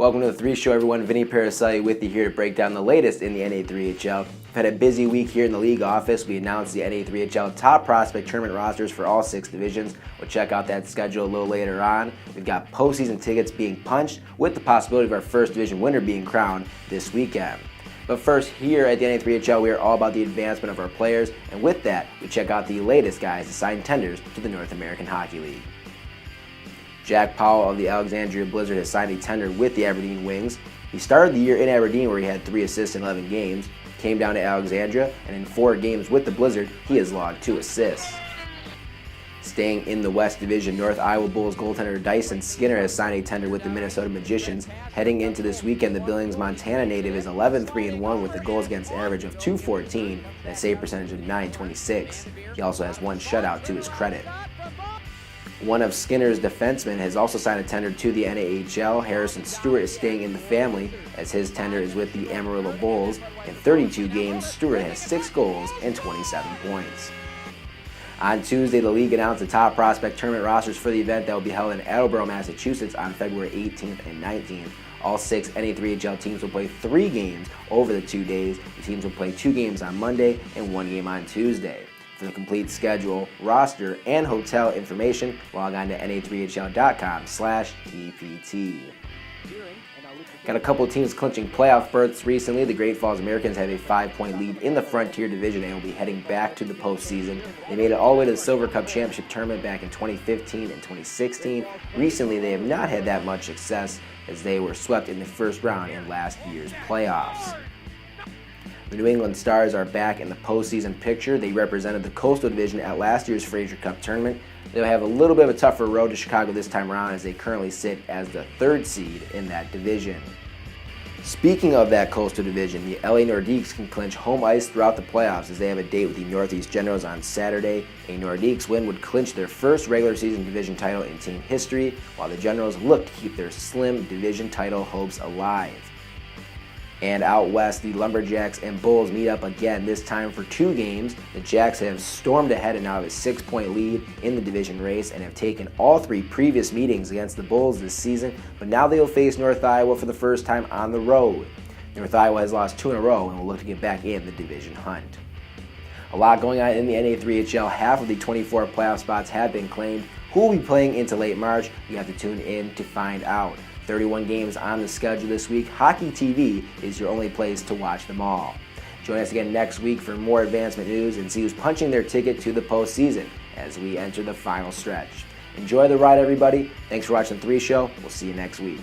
Welcome to the 3 Show, everyone. Vinny Paracelli with you here to break down the latest in the NA3HL. We've had a busy week here in the league office. We announced the NA3HL top prospect tournament rosters for all 6 divisions. We'll check out that schedule a little later on. We've got postseason tickets being punched with the possibility of our first division winner being crowned this weekend. But first, here at the NA3HL, we are all about the advancement of our players, and with that, we check out the latest guys to sign tenders to the North American Hockey League. Jack Powell of the Alexandria Blizzard has signed a tender with the Aberdeen Wings. He started the year in Aberdeen where he had 3 assists in 11 games, came down to Alexandria, and in 4 games with the Blizzard, he has logged 2 assists. Staying in the West Division, North Iowa Bulls goaltender Dyson Skinner has signed a tender with the Minnesota Magicians. Heading into this weekend, the Billings, Montana native is 11-3-1 with a goals against average of .214 and a save percentage of .926. He also has 1 shutout to his credit. One of Skinner's defensemen has also signed a tender to the NAHL. Harrison Stewart is staying in the family as his tender is with the Amarillo Bulls. In 32 games, Stewart has 6 goals and 27 points. On Tuesday, the league announced the top prospect tournament rosters for the event that will be held in Attleboro, Massachusetts on February 18th and 19th. All 6 NA3HL teams will play 3 games over the 2 days. The teams will play 2 games on Monday and 1 game on Tuesday. For the complete schedule, roster, and hotel information, log on to na3hl.com/TPT. Got a couple of teams clinching playoff berths recently. The Great Falls Americans have a 5-point lead in the Frontier Division and will be heading back to the postseason. They made it all the way to the Silver Cup Championship Tournament back in 2015 and 2016. Recently, they have not had that much success as they were swept in the first round in last year's playoffs. The New England Stars are back in the postseason picture. They represented the Coastal Division at last year's Fraser Cup tournament. They'll have a little bit of a tougher road to Chicago this time around as they currently sit as the 3rd seed in that division. Speaking of that Coastal Division, the LA Nordiques can clinch home ice throughout the playoffs as they have a date with the Northeast Generals on Saturday. A Nordiques win would clinch their first regular season division title in team history, while the Generals look to keep their slim division title hopes alive. And out west, the Lumberjacks and Bulls meet up again, this time for 2 games. The Jacks have stormed ahead and now have a 6-point lead in the division race and have taken all 3 previous meetings against the Bulls this season, but now they will face North Iowa for the first time on the road. North Iowa has lost 2 in a row and will look to get back in the division hunt. A lot going on in the NA3HL. Half of the 24 playoff spots have been claimed. Who will be playing into late March? You have to tune in to find out. 31 games on the schedule this week. Hockey TV is your only place to watch them all. Join us again next week for more advancement news and see who's punching their ticket to the postseason as we enter the final stretch. Enjoy the ride, everybody. Thanks for watching the 3 Show. We'll see you next week.